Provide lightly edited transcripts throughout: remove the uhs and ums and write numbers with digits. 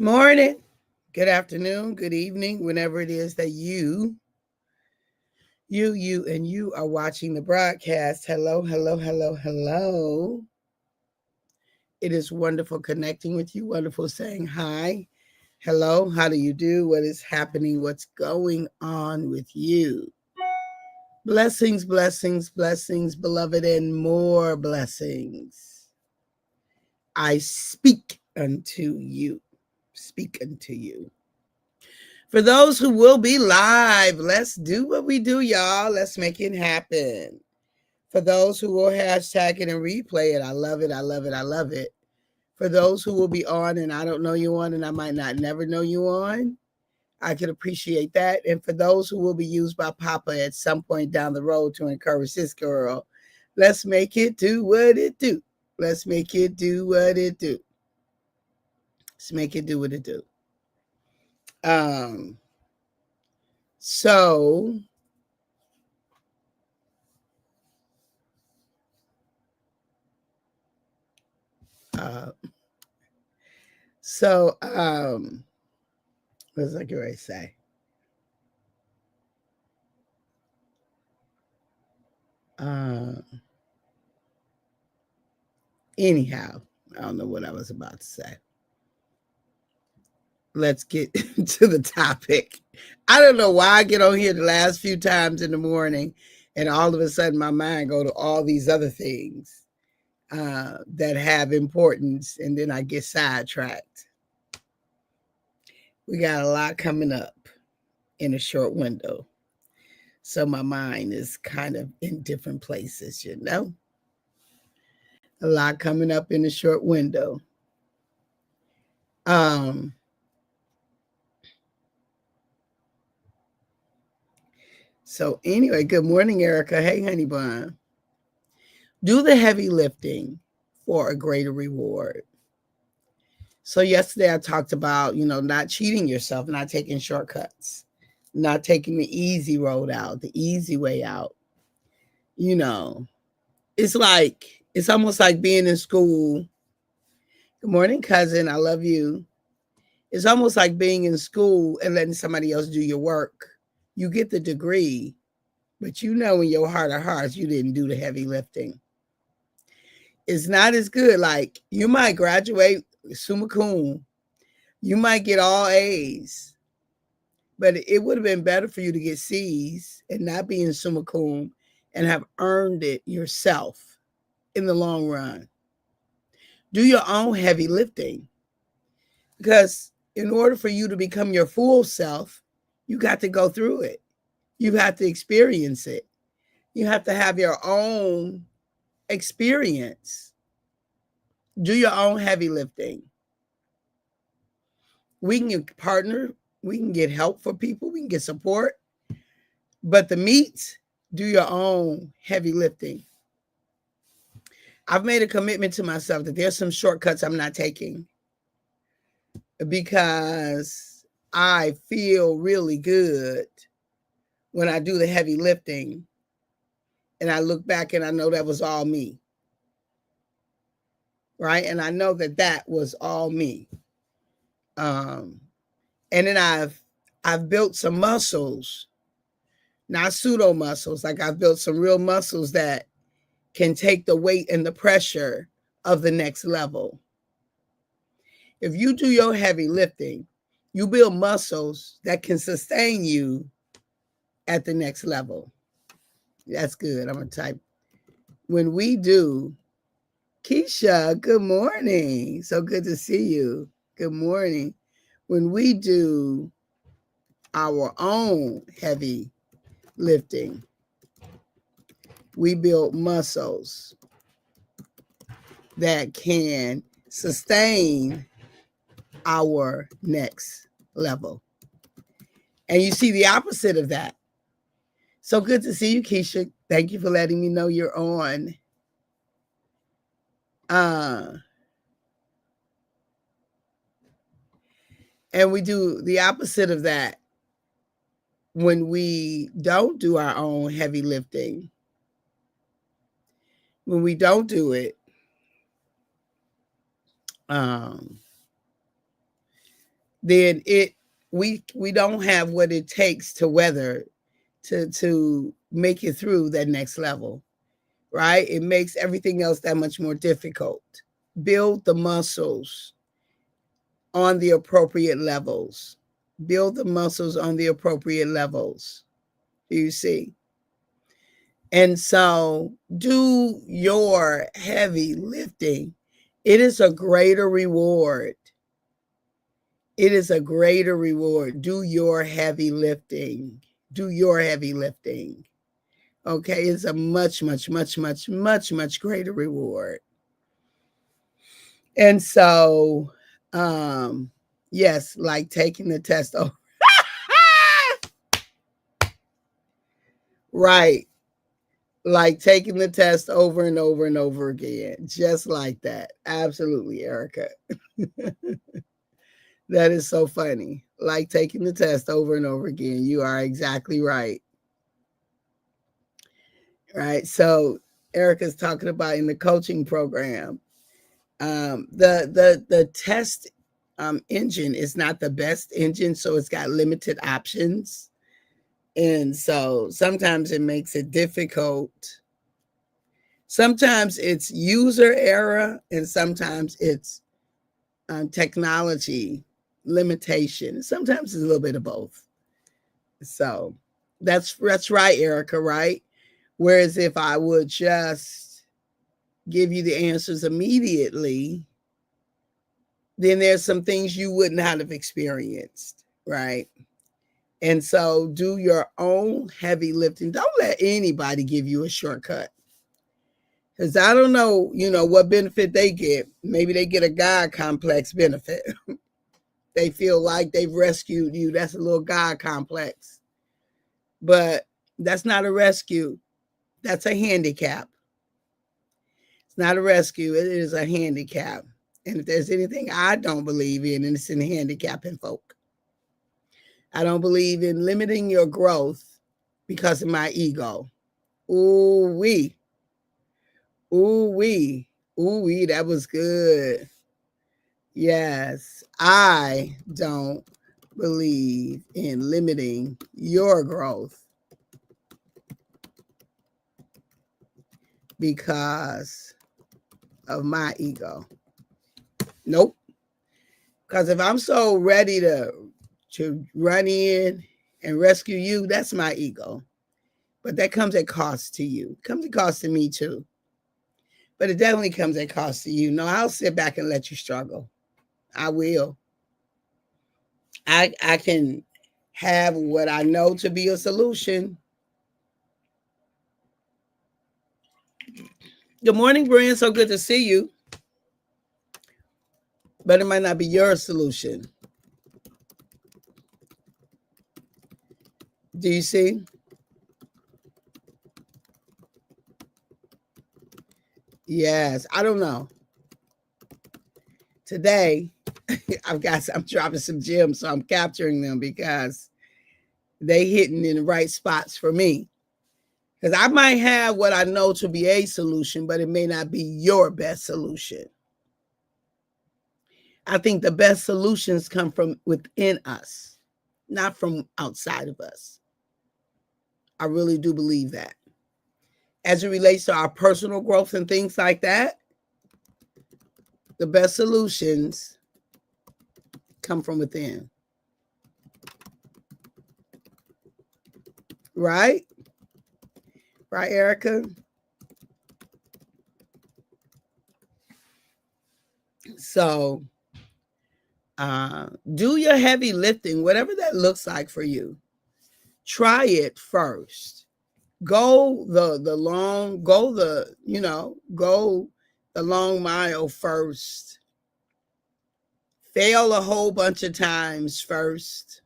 Morning, good afternoon, good evening, whenever it is that you are watching the broadcast. Hello, hello, hello, hello. It is wonderful connecting with you, wonderful saying hi. Hello, how do you do? What is happening? What's going on with you? Blessings, blessings, blessings, beloved, and more blessings. I speak unto you. Speak unto you. For those who will be live, let's do what we do, y'all. Let's make it happen. For those who will hashtag it and replay it, I love it. I love it. I love it. For those who will be on and I don't know you on and I might not never know you on, I could appreciate that. And for those who will be used by Papa at some point down the road to encourage this girl, let's make it do what it do. Let's make it do what it do. Let's make it do what it do. Um, so uh what was I going to say? Anyhow, I don't know what I was about to say. Let's get to the topic. I don't know why I get on here the last few times in the morning and all of a sudden my mind go to all these other things that have importance and then I get sidetracked. We got a lot coming up in a short window. So my mind is kind of in different places, you know? A lot coming up in a short window. So anyway, good morning, Erica. Hey, honey bun. Do the heavy lifting for a greater reward. So yesterday I talked about, not cheating yourself, not taking shortcuts, not taking the easy road out, the easy way out. It's almost like being in school. Good morning, cousin. I love you. It's almost like being in school and letting somebody else do your work. You get the degree, but in your heart of hearts, you didn't do the heavy lifting. It's not as good. Like you might graduate summa cum, you might get all A's, but it would have been better for you to get C's and not be in summa cum and have earned it yourself in the long run. Do your own heavy lifting because in order for you to become your full self, you got to go through it. You have to experience it. You have to have your own experience. Do your own heavy lifting. We can get partner, we can get help for people, we can get support, but the meat, do your own heavy lifting. I've made a commitment to myself that there's some shortcuts I'm not taking because I feel really good when I do the heavy lifting and I look back and I know that was all me. Right? And I know that was all me. And then I've built some muscles, not pseudo muscles. Like I've built some real muscles that can take the weight and the pressure of the next level. If you do your heavy lifting, you build muscles that can sustain you at the next level. That's good. I'm going to type. When we do, Keisha, good morning. So good to see you. Good morning. When we do our own heavy lifting, we build muscles that can sustain our next level. And you see the opposite of that. So good to see you, Keisha. Thank you for letting me know you're on. And we do the opposite of that when we don't do our own heavy lifting. When we don't do it, then we don't have what it takes to weather to make it through that next level, right? It makes everything else that much more difficult. Build the muscles on the appropriate levels. Build the muscles on the appropriate levels. Do you see? And so do your heavy lifting. It is a greater reward. It is a greater reward. Do your heavy lifting. Do your heavy lifting. Okay, it's a much, much, much, much, much, much greater reward. And so, yes, like taking the test. Oh, right. Like taking the test over and over and over again, just like that. Absolutely, Erica. That is so funny. Like taking the test over and over again. You are exactly right. Right. So Erica's talking about in the coaching program, the test engine is not the best engine, so it's got limited options. And so sometimes it makes it difficult. Sometimes it's user error, and sometimes it's technology limitation. Sometimes it's a little bit of both. So that's right, Erica, right? Whereas if I would just give you the answers immediately, then there's some things you wouldn't have experienced, right? And so do your own heavy lifting. Don't let anybody give you a shortcut. Because I don't know, what benefit they get. Maybe they get a God complex benefit. They feel like they've rescued you. That's a little God complex. But that's not a rescue. That's a handicap. It's not a rescue. It is a handicap. And if there's anything I don't believe in, and it's in handicapping folk. I don't believe in limiting your growth because of my ego. Ooh-wee. Ooh-wee. Ooh-wee, that was good. Yes, I don't believe in limiting your growth because of my ego. Nope. Because if I'm so ready to run in and rescue you, that's my ego. But that comes at cost to you. It comes at cost to me too. But it definitely comes at cost to you. No, I'll sit back and let you struggle. I will. I can have what I know to be a solution. Good morning, Brian. So good to see you. But it might not be your solution. Do you see? Yes, I don't know. Today, I'm dropping some gems, so I'm capturing them because they hitting in the right spots for me. Because I might have what I know to be a solution, but it may not be your best solution. I think the best solutions come from within us, not from outside of us. I really do believe that. As it relates to our personal growth and things like that, the best solutions come from within. Right? Right, Erica? So, do your heavy lifting, whatever that looks like for you. Try it first. Go the long mile first. Fail a whole bunch of times first.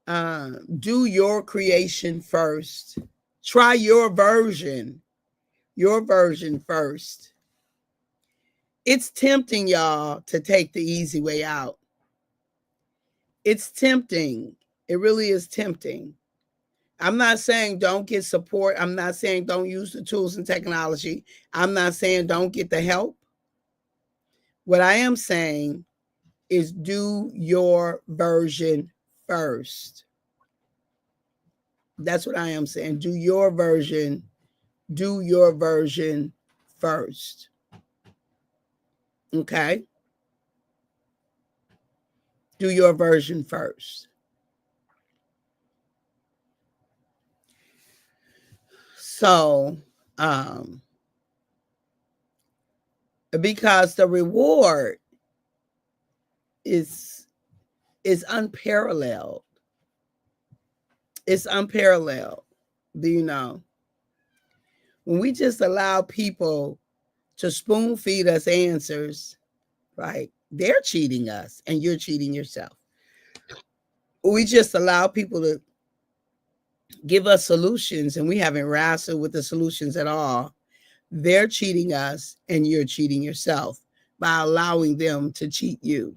Do your creation first. Try your version first. It's tempting, y'all, to take the easy way out. It's tempting. It really is tempting. I'm not saying don't get support. I'm not saying don't use the tools and technology. I'm not saying don't get the help. What I am saying is do your version first. That's what I am saying. Do your version first. Okay? Do your version first. So, because the reward is unparalleled. It's unparalleled. Do you know? When we just allow people to spoon feed us answers, right? They're cheating us and you're cheating yourself. We just allow people to give us solutions and we haven't wrestled with the solutions at all. They're cheating us and you're cheating yourself by allowing them to cheat you.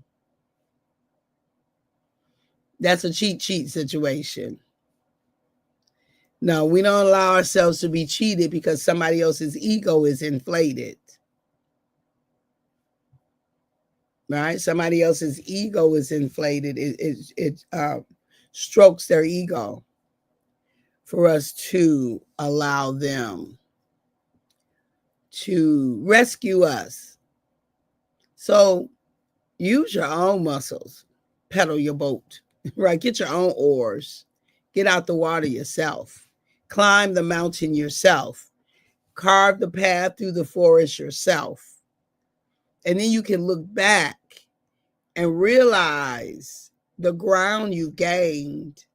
That's a cheat situation. No, we don't allow ourselves to be cheated because somebody else's ego is inflated. Right? Somebody else's ego is inflated. It strokes their ego for us to allow them to rescue us. So use your own muscles, pedal your boat, right? Get your own oars, get out the water yourself, climb the mountain yourself, carve the path through the forest yourself. And then you can look back and realize the ground you gained,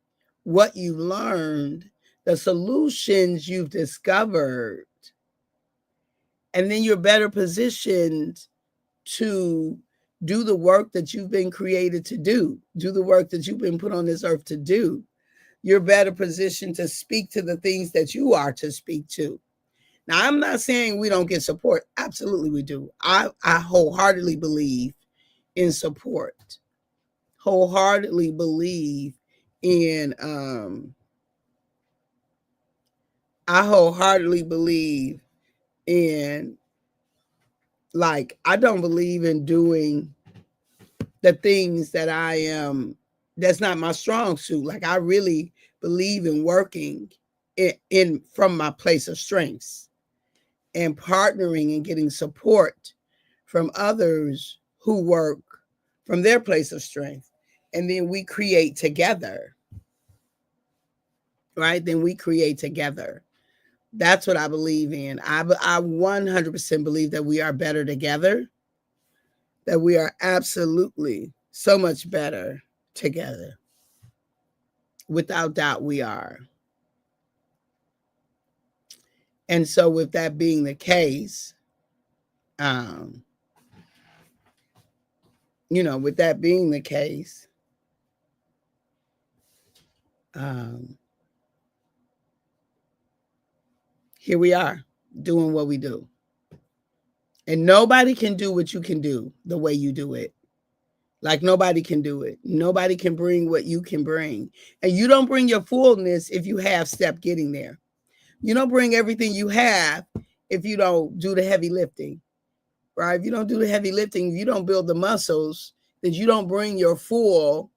what you learned, the solutions you've discovered. And then you're better positioned to do the work that you've been created to do the work that you've been put on this earth to do. You're better positioned to speak to the things that you are to speak to. Now, I'm not saying we don't get support. Absolutely, we do. I wholeheartedly believe in support. Wholeheartedly believe in, I wholeheartedly believe in, like, I don't believe in doing the things that I am, that's not my strong suit. Like, I really believe in working in from my place of strengths and partnering and getting support from others who work from their place of strength. And then we create together, right? Then we create together. That's what I believe in. I 100% believe that we are better together, that we are absolutely so much better together. Without doubt, we are. And so with that being the case, with that being the case, here we are doing what we do. And nobody can do what you can do the way you do it. Like, nobody can do it. Nobody can bring what you can bring. And you don't bring your fullness if you half step getting there. You don't bring everything you have if you don't do the heavy lifting, right? If you don't do the heavy lifting, if you don't build the muscles, then you don't bring your full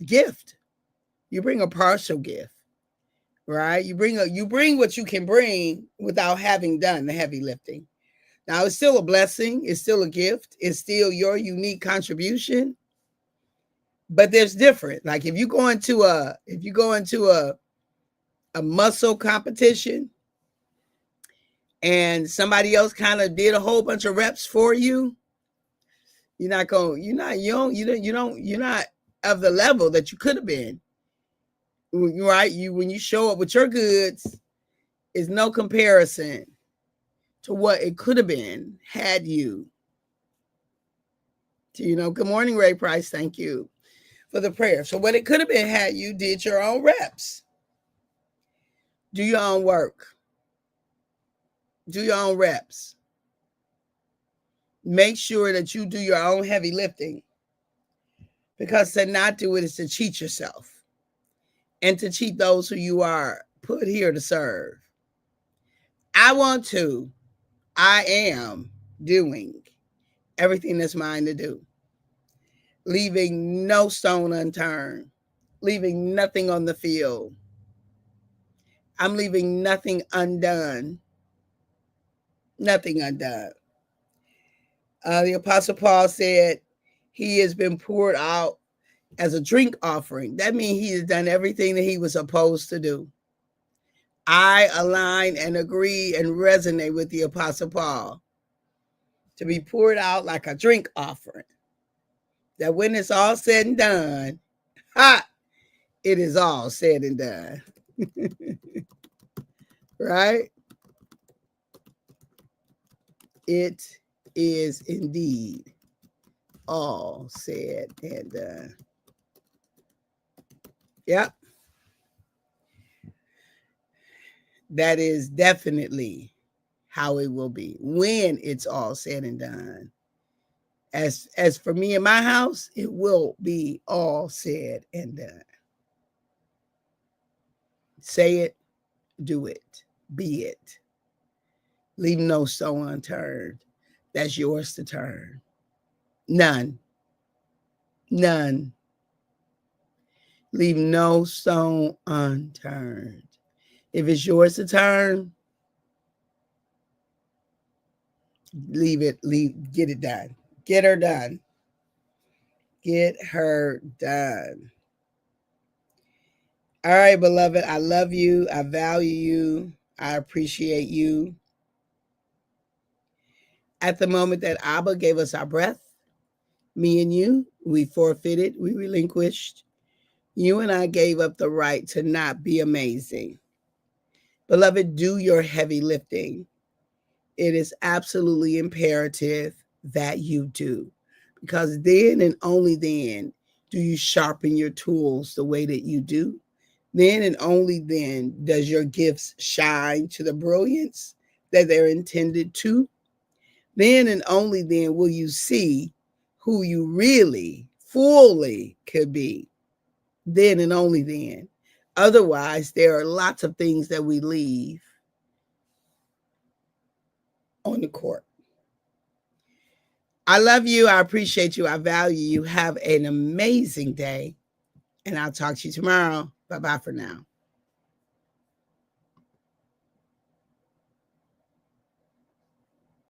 gift. You bring a partial gift, right? You bring what you can bring without having done the heavy lifting. Now, it's still a blessing. It's still a gift. It's still your unique contribution. But there's different. Like, if you go into a muscle competition and somebody else kind of did a whole bunch of reps for you, you're not of the level that you could have been. Right? When you show up with your goods, is no comparison to what it could have been had you. Good morning, Ray Price. Thank you for the prayer. So what it could have been had you did your own reps. Do your own work. Do your own reps. Make sure that you do your own heavy lifting. Because to not do it is to cheat yourself. And to cheat those who you are put here to serve. I am doing everything that's mine to do. leaving no stone unturned, leaving nothing on the field. I'm leaving nothing undone. Nothing undone. The Apostle Paul said he has been poured out as a drink offering. That means he has done everything that he was supposed to do. I align and agree and resonate with the Apostle Paul to be poured out like a drink offering. That when it's all said and done, it is all said and done. Right? It is indeed all said and done. Yep. That is definitely how it will be when it's all said and done. As for me and my house, it will be all said and done. Say it, do it, be it. Leave no stone unturned. That's yours to turn. None. None. Leave no stone unturned. If it's yours to turn, leave it, get it done. Get her done. Get her done. All right, beloved, I love you. I value you. I appreciate you. At the moment that Abba gave us our breath, me and you, we forfeited, we relinquished. You and I gave up the right to not be amazing. Beloved, do your heavy lifting. It is absolutely imperative that you do, because then and only then do you sharpen your tools the way that you do. Then and only then does your gifts shine to the brilliance that they're intended to. Then and only then will you see who you really, fully could be. Then and only then. Otherwise, there are lots of things that we leave on the court. I love you. I appreciate you. I value you. Have an amazing day. And I'll talk to you tomorrow. Bye-bye for now.